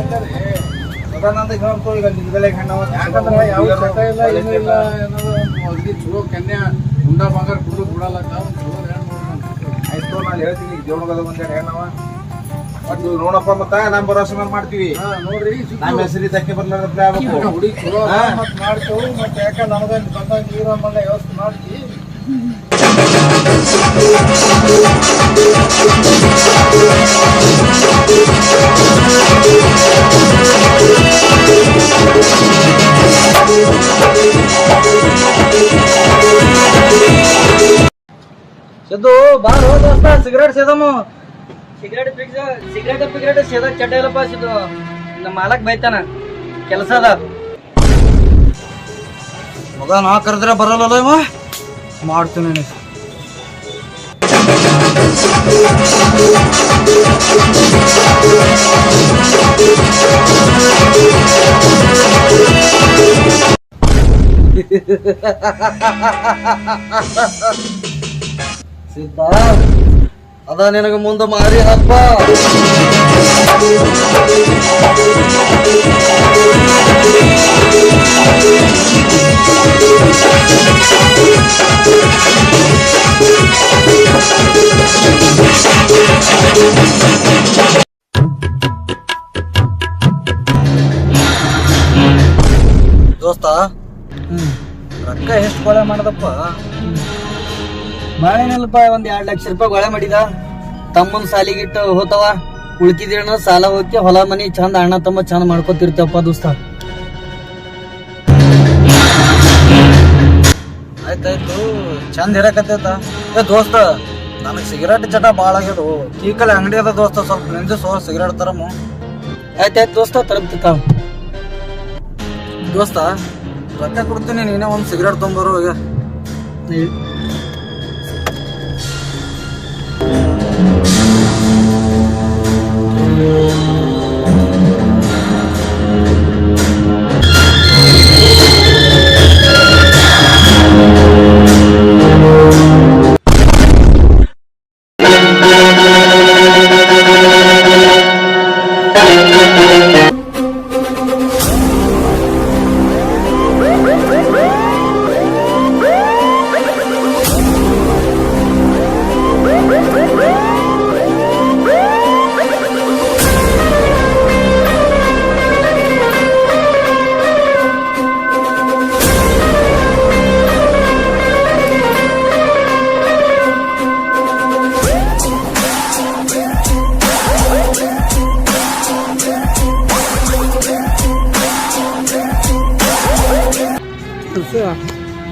ಸದಾನಂದ ಹೇಳ್ತು ಈಗ ನಿಜದಲ್ಲೇ ಹೆಣ್ಣವ ಯಾಕಂದ್ರೆ ಯಾವ ಚಟ ಇಲ್ಲ ಏನೂ ಇಲ್ಲ ಅನ್ನೋದು ಅವ್ರಿಗೆ ಚಲೋ ಕನ್ಯಾ ಗುಂಡ ಬಂಗಾರ ಕುಡಿದು ಬಿಡಲ್ಲ ಚಲೋ ಆಯ್ತು ನಾನು ಹೇಳ್ತೀನಿ ದೇವ್ರದ ಒಂದೆರಡು ಹೆಣ್ಣವ ಅದು ನೋಡಪ್ಪ ಮತ್ತ ನಮ್ಮ ಭರೋಸೆ ಮೇಲೆ ಮಾಡ್ತೀವಿ ನೋಡ್ರಿ ನಮ್ಮ ಹೆಸರಿ ತಕ್ಕೆ ಬರ್ಲಾರ ಹುಡುಗಿ ಚಲೋ ಮತ್ತೆ ಮಾಡ್ತೇವೆ ಮತ್ತೆ ಯಾಕಂದ್ರೆ ನಮ್ಗೆ ಬಂದಾಗ ನೀರು ಬಂದ ವ್ಯವಸ್ಥೆ ಮಾಡ್ತೀವಿ ಸಿದ್ದು ಬಾರ್ ಹೋ ದೋಸ್ತ ಸಿಗರೇಟ್ ಸೇದಮು ಸಿಗರೇಟ್ ಪಿಗರೇಟ್ ಸೇದಕ್ ಚಟ ಇಲ್ಲಪ್ಪ ಸಿದ್ದು ನಮ್ಮ ಮಾಲಕ್ ಬೈತಾನ ಕೆಲಸ ಅದ ಮಗ ನಾ ಕರೆದ್ರೆ ಬರಲ್ಲ ಇವ ಮಾಡ್ತೀನಿ ಸಿದ್ಧ ಅದ ನಿನಗ ಮುಂದೆ ಮಾರಿ ಹಬ್ಬ ದೋಸ್ತ ರೊಕ್ಕ ಎಷ್ಟು ಕೊಳೆ ಮಾಡದಪ್ಪ ಬಾಳೆನಲ್ಪ ಒಂದ್ 2 ಲಕ್ಷ ರೂಪಾಯಿ ಗೊಳೆ ಮಾಡಿದ ತಮ್ಮನ್ ಸಾಲಿಗಿಟ್ಟು ಹೋತವ ಉಳ್ಕಿದೇಣ ಸಾಲ ಹೋಗಿ ಹೊಲ ಮನಿ ಚಂದ ಅಣ್ಣ ತಮ್ಮ ಚಂದ ಮಾಡ್ಕೊತಿರ್ತೇವಪ್ಪ ದೋಸ್ತ ಆಯ್ತಾಯ್ತು ಚಂದ ಇರಕತ್ತೈತ ದೋಸ್ತ ನನಗ್ ಸಿಗರೇಟ್ ಚಟ ಬಾಳ ಆಗ್ಯದು ಈಕಲ್ ಅಂಗಡಿ ಅದ ದೋಸ್ತ ಸ್ವಲ್ಪ ನಿಂದು ಸಿಗರೇಟ್ ತರಮು ಆಯ್ತಾಯ್ತು ದೋಸ್ತ ತರಬ್ತಿತ್ತ ದೋಸ್ತ ರೊಕ್ಕ ಕೊಡ್ತೀನಿ ನೀನೇ ಒಂದ್ ಸಿಗರೇಟ್ ತೊಂಬರು ಈಗ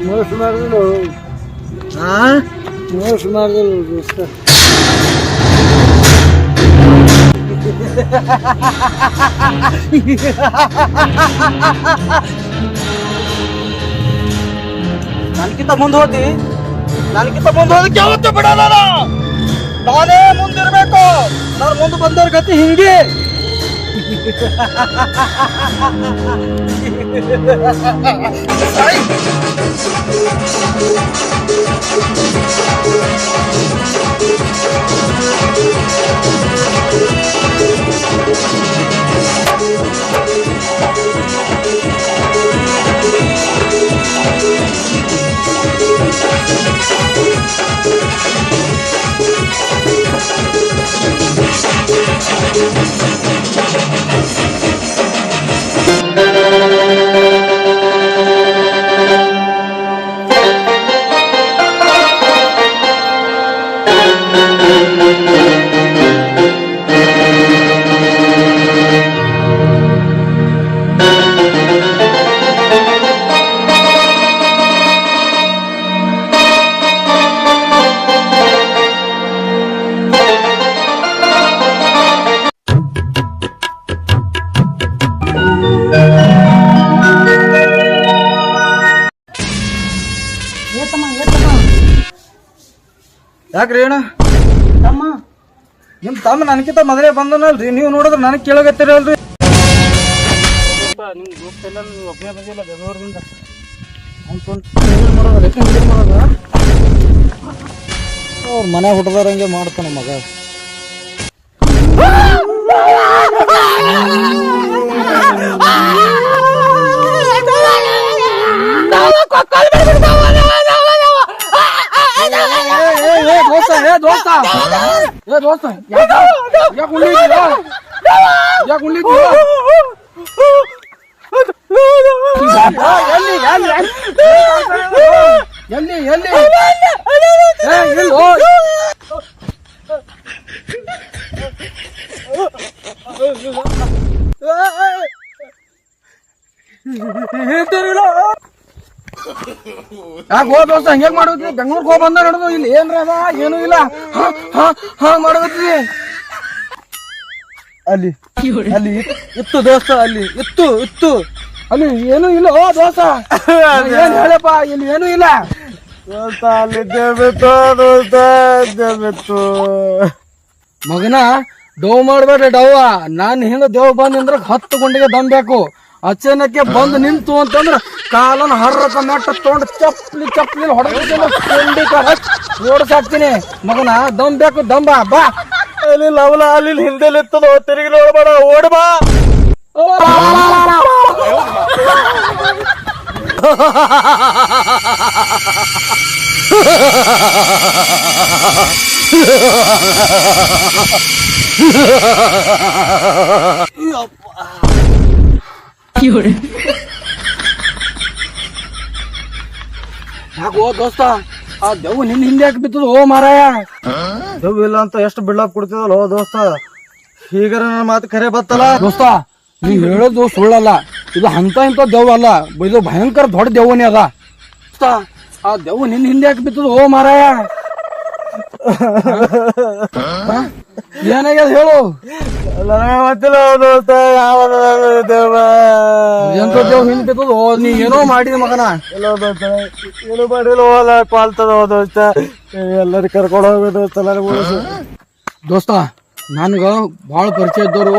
ಮೋಸ ಮಾಡಿದ್ರು ಮೋಸ ಮಾಡಿದ್ರು ದೋಸ್ತ ನನ್ಕಿಂತ ಮುಂದೆ ಹೋದಿ ಹೋದಕ್ಕೆ ಯಾವತ್ತೂ ಬಿಡಲ್ಲ ನಾನೇ ಮುಂದಿರ್ಬೇಕು ನಾನು ಮುಂದೆ ಬಂದವ್ರ ಗತಿ ಹಿಂಗೆ ಯಾಕ್ರಿ ಅಣ್ಣ ತಮ್ಮ ನಿಮ್ ತಮ್ಮ ನನಗಿಂತ ಮೊದಲೇ ಬಂದನಲ್ರಿ ನೀವು ನೋಡಿದ್ರೆ ನನಗೆ ಕೇಳಾಗತ್ತೀರಲ್ರಿ ನಿಮ್ ದೋಸ್ತ ಎಲ್ಲ ನೀವು ಒಬ್ಬನೇ ಬಂದಿಲ್ಲ ಬೆಂಗಳೂರಿಂದ ಅವ್ರ ಮನೆ ಹುಟ್ಟದವ್ರಂಗೆ ಮಾಡ್ತಾನ ಮಗ ಎಲ್ಲಿ ಎಲ್ಲಿ ಯಾಕೆ ಹೋದ ದೋಸ್ತ ಹಂಗೆ ಮಾಡೋದ್ರಿ ಬೆಂಗ್ಳೂರ್ಗೆ ಹೋಗಿ ಬಂದ ನೋಡುದು ಇಲ್ಲಿ ಏನ್ರ ಅದ ಏನೂ ಇಲ್ಲ ಮಾಡೋದ್ರಿ ಅಲ್ಲಿ ಅಲ್ಲಿ ಇತ್ತು ದೋಸ್ತ ಅಲ್ಲಿ ಇತ್ತು ಇತ್ತು ಅಲ್ಲಿ ಏನೂ ಇಲ್ಲ ಓ ದೋಸ್ತ ಏನ್ ಹೇಳಪ್ಪ ಇಲ್ಲಿ ಏನೂ ಇಲ್ಲ ದೋಸ್ತ ಅಲ್ಲಿ ದೇವಿತ್ತು ದೋಸ್ತ ದೇವಿತ್ತು ಮಗನ ಡವ್ ಮಾಡ್ಬೇಡ್ರಿ ಡವ್ವ ನಾನ್ ಹಿಂಗ ದೇವ್ ಬಂದ್ ನಿಂದ್ರ 10 ಗುಂಡಿಗೆ ದಮ್ ಬೇಕು ಅಚಾನಕ್ಕೆ ಬಂದು ನಿಂತು ಅಂತಂದ್ರ ಕಾಲನ್ ಹರ್ರಕ ಮೆಟ್ಟ ತೊಗೊಂಡು ಚಪ್ಲಿ ಚಪ್ಲಿ ಓಡಿಸಾಕ್ತೀನಿ ಮಗನ ದಮ್ ಬೇಕು ದಮ್ ಬಾ ಬಾ ಅಲ್ಲಿ ಲವಲ ಅಲ್ಲಿ ಹಿಂದೆ ಇರ್ತದ ತಿರುಗಿ ನೋಡ್ಬೇಡ ಓಡ್ ಬಾ ಯಾಕೋ ದೋಸ್ತ ಆ ದೆವ್ವ ನಿನ್ ಹಿಂದೆ ಯಾಕೆ ಬಿತ್ತದ ಓ ಮಾರಾಯ ದೆವ್ವ ಇಲ್ಲ ಅಂತ ಎಷ್ಟು ಬಿಲ್ಡಪ್ ಕೊಡ್ತಿದಲ್ಲ ಓ ದೋಸ್ತ ಹೀಗಾರ ನನ್ನ ಮಾತು ಕರೆ ಬತ್ತಲ್ಲ ದೋಸ್ತ ನೀ ಹೇಳೋದು ಸುಳ್ಳಲ್ಲ ಇದು ಅಂತ ಇಂತ ದೆವ್ವ ಅಲ್ಲ ಇದು ಭಯಂಕರ ದೊಡ್ಡ ದೆವ್ವನೇ ಅದ ದೋಸ್ತ ಆ ದೆವ್ವ ನಿನ್ ಹಿಂದೆ ಯಾಕೆ ಬಿತ್ತದ ಓ ಮಾರಾಯ ಏನಾಗ್ಯದ ಹೇಳು ಗೊತ್ತಿಲ್ಲ ದೋಸ್ತ ಯಾವ ದೆವ್ವ ಎಂತ ದೇವ್ ಹಿಂದ್ ಬಿತ್ತದ ನೀ ಏನೋ ಮಾಡಿದ ಮಗನ ಏನು ಮಾಡಿಲ್ಲ ಹೋಲ ಪಾಲ್ತದ ದೋಸ್ತ ಎಲ್ಲರೂ ಕರ್ಕೊಂಡು ಹೋಗ ದೋಸ್ತ ನನಗೆ ದೋಸ್ತ ನನ್ಗ ಬಹಳ ಪರಿಚಯ ಇದ್ದವರು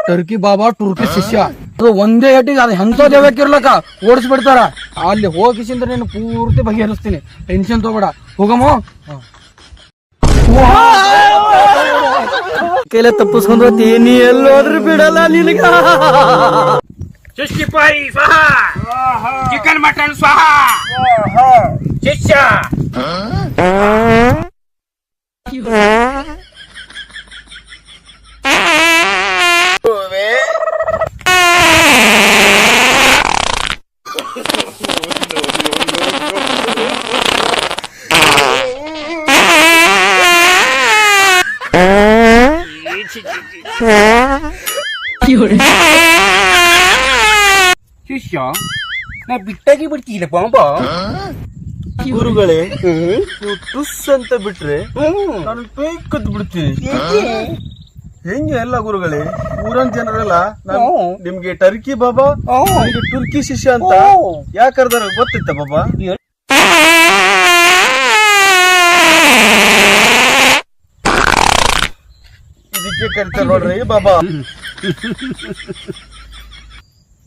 ಟರ್ಕಿ ಬಾಬಾ ಟುರ್ಕಿ ಶಿಷ್ಯ ಅದು ಒಂದೇ ಏಟಿಗೆ ಅದು ಎಂತ ದೇವಕ್ಕಿರ್ಲಕ್ಕ ಓಡಿಸ್ಬಿಡ್ತಾರ ಅಲ್ಲಿ ಹೋಗಿಸಿಂದ್ರೆ ನೀನು ಪೂರ್ತಿ ಬಗೆಹರಿಸ್ತೀನಿ ಟೆನ್ಷನ್ ತಗೋಬೇಡ ಹೋಗಮ್ಮ ಕೈಲ ತಪ್ಪಿಸ್ಕೊಂಡ್ ನೀ ಎಲ್ಲೋದ್ರೂ ಬಿಡಲ್ಲ ನಿನಗ ಚುಸ್ಕಿಪಾಯಿ ಸ್ವಾಹ ಚಿಕನ್ ಮಟನ್ ಸ್ವಾಹ ಶಿಷ್ಯ ಶಿಷ್ಯ ನಾ ಬಿಟ್ಟಾಗಿ ಬಿಡ್ತೀರ ಬಾಂಬ ಗುರುಗಳೇ ನೀವು ಟುಸ್ ಅಂತ ಬಿಟ್ರೆ ನಾನು ಕದ್ದು ಬಿಡ್ತೀನಿ ಹೆಂಗೆ ಎಲ್ಲ ಗುರುಗಳೇ ಊರನ್ ಜನರೆಲ್ಲ ನಿಮ್ಗೆ ಟರ್ಕಿ ಬಾಬಾ ನಿಮ್ಗೆ ಟರ್ಕಿ ಶಿಷ್ಯ ಅಂತ ಯಾಕೆ ಕರೆದಾರ ಗೊತ್ತಿತ್ತ ಬಾಬಾ ಇದಕ್ಕೆ ಕರಿತಾರ ನೋಡ್ರಿ ಬಾಬಾ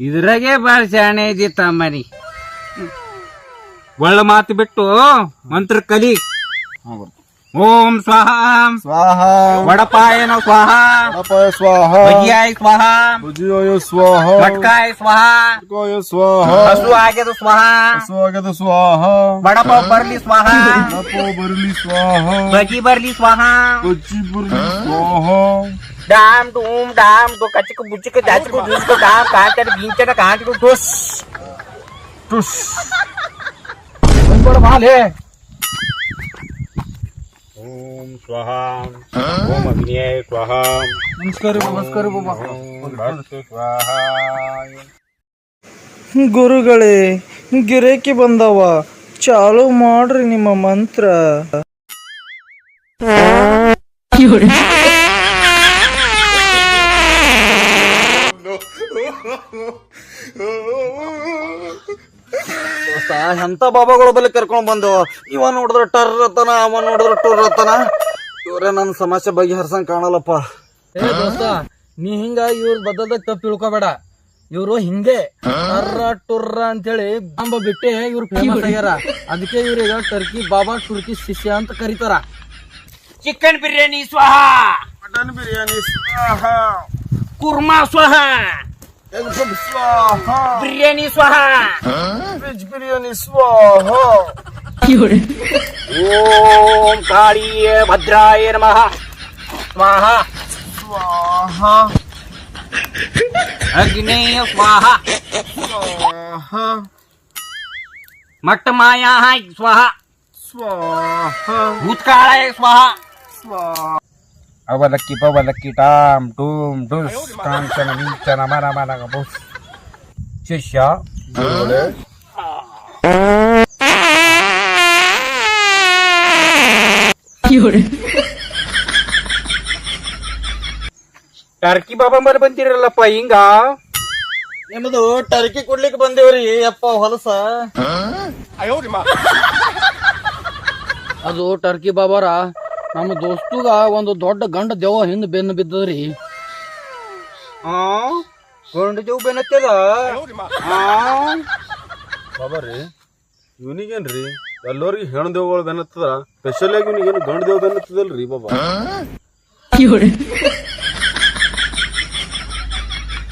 ಇದ್ರಾಗೆ ಬಾಳ ಶಾಣೆ ಇದಿ ತಮ್ಮನಿ ಒಳ್ಳೆ ಮಾತು ಬಿಟ್ಟು ಮಂತ್ರ ಕಲಿ ಓಂ ಸ್ವಾಹ ಸ್ವಾಹ ವಡಪಾಯನ ಸ್ವಾಹ ಸ್ವಾಹ ಬಜಿಯಾಯ ಸ್ವಾಹ ಭುಜಿಯೋಯ ಸ್ವಾಹ ಮಟ್ಕಾಯ ಸ್ವಾಹ ಸ್ವಾಹ ಹಸು ಆಗ್ಯದ ಸ್ವಾಹ ಸ್ವಾಗತ ಸ್ವಾಹ ವಡಪ ಬರ್ಲಿ ಸ್ವಾಹ ನಪೋ ಬರಲಿ ಸ್ವಾಹ ಬಜಿ ಬರ್ಲಿ ಸ್ವಾಹ ಬಜ್ಜಿ ಬರಲಿ ಸ್ವಾಹ ಡಾಮ್ ಡೂಮ್ ಡಾಮ್ ದೋ ಕಚ್ಚಕ ಬುಚ್ಚಕ ಜಾಚಕ ಜೂಸ್ಕ ಡಾಮ್ ಕಾಂಚನ ಬೀಂಚನ ಕಾಂಚಕ ಟುಸ್ ಟುಸ್ ಬಂದ್ಬಿಡ ಮಾಲೆ ಓಂ ಸ್ವಾಹ ಓಂ ಅಗ್ನಿಯೇ ಸ್ವಾಹ ನಮಸ್ಕಾರ ಬಾಬಾ ಭಕ್ತ ಸ್ವಾಹ ಗುರುಗಳೇ ಗಿರೇಕಿ ಬಂದವ ಚಾಲು ಮಾಡ್ರಿ ನಿಮ್ಮ ಮಂತ್ರ ಎಂತ ಬಾಬಾಗಳ ಬಳಿ ಕರ್ಕೊಂಡ್ ಬಂದವ ಇವ ನೋಡಿದ್ರ ಟರ್ ಅತನ ಅವ ನೋಡಿದ್ರ ಟುರ್ ಅತನ ಇವ್ರೇ ನನ್ನ ಸಮಸ್ಯೆ ಬಗೆಹರ್ಸಂಗ್ ಕಾಣಲ್ಲಪ್ಪ ಏ ದೋಸ್ತ ನೀ ಹಿಂಗ ಇವ್ರ ಬದಲ್ದಾಗ ತಪ್ಪು ತಿಳ್ಕೊಬೇಡ ಇವ್ರು ಹಿಂಗೆ ಟರ್ರ ಟುರ್ರ ಅಂತೇಳಿ ಬಾಂಬ ಬಿಟ್ಟೆ ಇವ್ರು ಫೇಮಸ್ ಆಗ್ಯಾರ ಅದಕ್ಕೆ ಇವ್ರಿಗೆ ಟರ್ಕಿ ಬಾಬಾ ಟುರ್ಕಿ ಶಿಷ್ಯ ಅಂತ ಕರೀತಾರ ಚಿಕನ್ ಬಿರಿಯಾನಿ ಸ್ವಾಹ ಮಟನ್ ಬಿರಿಯಾನಿ ಸ್ವಾಹ ಕುರ್ಮಾ ಸ್ವಾಹ स्वाहा बिर्याणी स्वाहा वेज बिर्याणी स्वाहा ओम काळी भद्राय नमः स्वाहा स्वाहा अग्नेय स्वाहा स्वाहा मट्टमाया स्वाहा स्वाहा भूतकाळाय स्वाहा स्वाहा ಅವಲಕ್ಕಿ ಪವಲಕ್ಕಿ ಟಾಮ್ ಟೂಮ್ ಟುಸ್ ಕಾಂಚನ ಮಿಂಚನ ಮರ ಮರ ಬುಸ್ ಶಿಷ್ಯ ಗುರುಗಳೇ ಟರ್ಕಿ ಬಾಬಾ ಮರ ಬಂದಿರಲ್ಲಪ್ಪ ಹಿಂಗ ನಿಮ್ದು ಟರ್ಕಿ ಕೊಡ್ಲಿಕ್ಕೆ ಬಂದೇವ್ರಿ ಯಪ್ಪ ಹೊಲಸ ಅದು ಟರ್ಕಿ ಬಾಬಾರ ನಮ್ಮ ದೋಸ್ತುಗ ಒಂದು ದೊಡ್ಡ ಗಂಡ ದೆವ್ವ ಹಿಂದ್ ಬೆನ್ನು ಬಿದ್ದದ್ರಿ. ಗೊಂಡು ಜೀವ ಬೆನ್ನತ್ತದ ಬಾಬಾರಿ ಇವನಿಗೇನ್ರಿ ಎಲ್ಲರಿಗೂ ಹೆಣ್ಣು ದೇವಗಳು ಬೆನ್ನತ್ತದ ಸ್ಪೆಷಲ್ ಆಗಿ ಇವನಿಗೇನು ಗಂಡು ದೇವ್ ಬೆನ್ನತ್ತದಲ್ರಿ ಬಾಬಾ.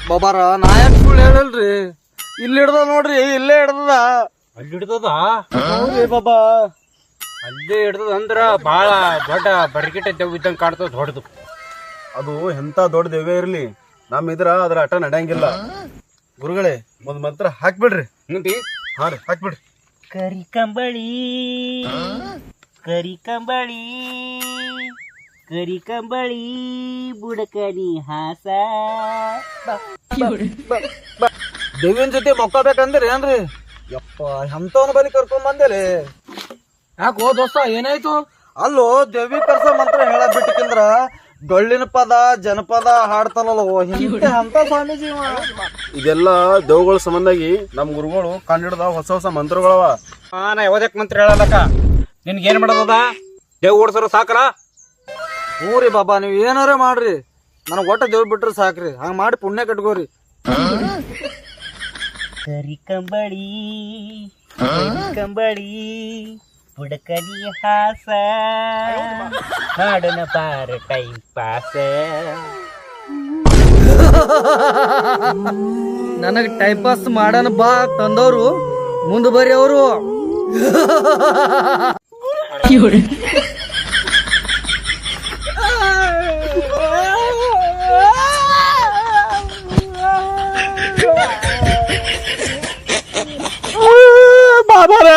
ಬಾಬಾರ ನಾ ಯಾಕೆ ಸುಳ್ಳು ಹೇಳಲ್ರಿ, ಇಲ್ಲಿ ಹಿಡ್ದ ನೋಡ್ರಿ, ಇಲ್ಲೇ ಹಿಡ್ದದ. ಅಲ್ಲಿ ಹಿಡ್ದದ ಹೌದ್ರಿ ಬಾಬಾ, ಅಲ್ಲೇ ಹಿಡ್ದದ ಅಂದ್ರ ಬಾಳ ದೊಡ್ಡ ಬರಿಗಿಟ್ಟ ದೆವ್ ಇದ್ದಂಗ ಕಾಣ್ತದ ದೊಡ್ಡದು. ಅದು ಎಂತ ದೊಡ್ಡ ದೇವೇ ಇರ್ಲಿ ನಮ್ ಇದ್ರ ಅದ್ರ ಆಟ ನಡೆಯಂಗಿಲ್ಲ. ಗುರುಗಳೇ ಒಂದ್ ಮಂತ್ರ ಹಾಕ್ಬಿಡ್ರಿ. ನೋಡಿ ಹಾ ರೀ ಹಾಕ್ಬಿಡ್ರಿ. ಕರಿ ಕಂಬಳಿ ಕರಿ ಕಂಬಳಿ ಕರಿ ಕಂಬಳಿ ಬುಡಕನಿ ಹಾಸ ದೇವಿನ ಜೊತೆ ಮಕ್ಕೋಬೇಕಂದ್ರಿ ಏನ್ರಿ? ಯಪ್ಪ ಎಂತವನ ಬಲಿ ಕರ್ಕೊಂಡ್ ಬಂದೇರಿ. ಯಾಕೋ ದೋಸ್ತ ಏನಾಯ್ತು? ಅಲ್ಲೋ ದೇವಿ ಕರ್ಸ ಮಂತ್ರ ಹೇಳಕ್ ಬಿಟ್ಟಿಕಂದ್ರ ಡೊಳ್ಳಿನ ಪದ ಜನಪದ ಹಾಡ್ತಾನಲ್ಲೋ ಅಂತ ಸ್ವಾಮೀಜಿ ಇವ. ಇದೆಲ್ಲ ದೇವ್ಗಳ ಸಂಬಂಧಾಗಿ ನಮ್ ಗುರುಗಳು ಕಂಡಿಡ್ದ ಹೊಸ ಹೊಸ ಮಂತ್ರಗಳವ. ನಾ ಯಾವ್ದಕ್ ಮಂತ್ರ ಹೇಳಲಕ್ಕ ನಿನ್ಗೆ ಏನ್ ಮಾಡೋದದ? ದೇವ್ ಓಡ್ಸರು ಸಾಕರ? ಹ್ಞೂ ಬಾಬಾ, ನೀವ್ ಏನಾರ ಮಾಡ್ರಿ, ನನಗ್ ಒಟ್ಟ ದೇವ್ ಬಿಟ್ರೆ ಸಾಕ್ರಿ. ಹಂಗ ಮಾಡಿ ಪುಣ್ಯ ಕಟ್ಕೋರಿ. ಕರಿ ಕಂಬಳಿ ಕರಿ ಕಂಬಳಿ ಬುಡಕನಿ ಹಾಸ ಹಾಡನ ಪಾರ ಟೈಮ್ ಪಾಸ. ನನಗ್ ಟೈಮ್ ಪಾಸ್ ಮಾಡನ ಬಾ ತಂದವ್ರು ಮುಂದ್ ಬರ್ರಿ ಅವರು. ಬಾಬಾರ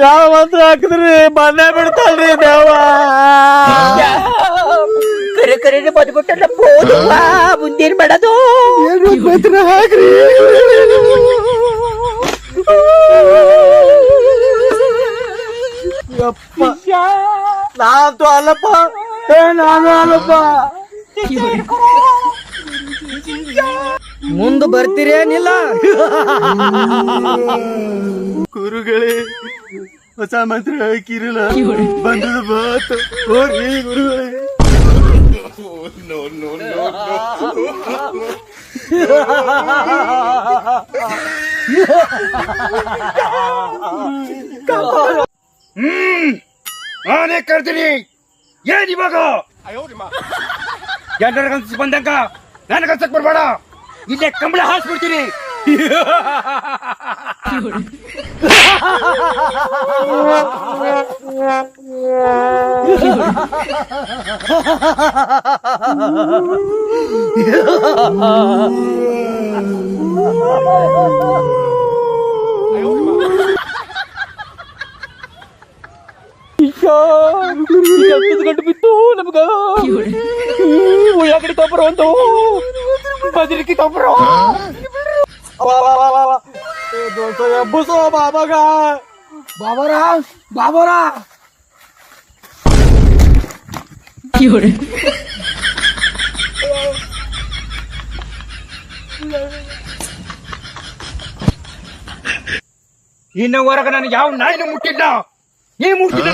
ಯಾವ ಮಂತ್ರ ಹಾಕಿದ್ರಿ ಮನೆ ಬಿಡ್ತಾಳ್ರಿ ದೇವ. ಕರೆ ಕರೆ ಬದ್ಬಿಟ್ಟಲ್ಲ ಬೋದುವ ಮುಂದೇನ್ ಮಾಡೋದು? ಮಂತ್ರ ಹಾಕ್ರಿ. ಯಪ್ಪ ನಾನಂತೂ ಅಲ್ಲಪ್ಪ, ನಾನು ಅಲ್ಲಪ್ಪ. ಮುಂದ ಬರ್ತೀರೇನಿಲ್ಲ? ಗುರುಗಳೇ ಹೊಸ ಮಂತ್ರ ಹಾಕಿರಲ್ಲ ಬಂದದ ಬಾತ್ ಹೋಗ್ರಿ ಗುರುಗಳೇ. ನಾನೇ ಕರ್ತೀನಿ. ಏನ್ ಇವಾಗ ಜನರ ಕನ್ಸ್ ಬಂದಂಗ ನನ್ನ ಕನ್ಸಕ್ ಬರ್ಬೇಡ, ಇಲ್ಲೇ ಕಂಬಳ ಹಾಸ್ಬಿಡ್ತೀನಿ. ಗಂಟು ಬಿತ್ತು ನಮ್ಗ. ಉಳ್ಳಾಗಡಿ ತೊಂಬರ ಒಂದು ಬದರಿಕಿ ತೊಂಬರ ಎಬ್ಬಸೋ ಬಾಬಾಗ. ಬಾಬಾರ ಬಾಬಾರ ಇನ್ನವರೆಗ ನಾನು ಯಾವ ನಾಯಿನೂ ಮುಟ್ಟಿಲ್ಲ. ನೀ ಮುಟ್ಟಿದ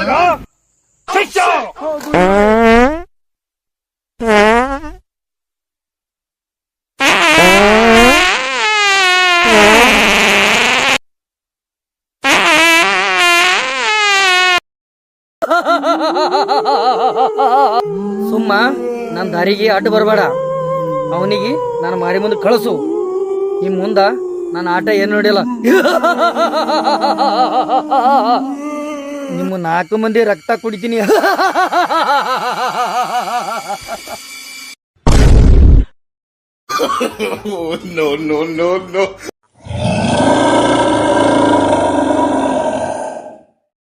ಸುಮ್ಮ ನನ್ನ ದಾರಿಗೆ ಅಡ್ಡ ಬರಬೇಡ. ಅವನಿಗೆ ನಾನು ಮಾರಿ ಮುಂದೆ ಕಳಿಸು. ಈ ಮುಂದ ನಾನು ಆಟ ಏನ್ ನೋಡಿಲ್ಲ. ನಿಮ್ಮ 4 ಮಂದಿ ರಕ್ತ ಕುಡಿತೀನಿ. no.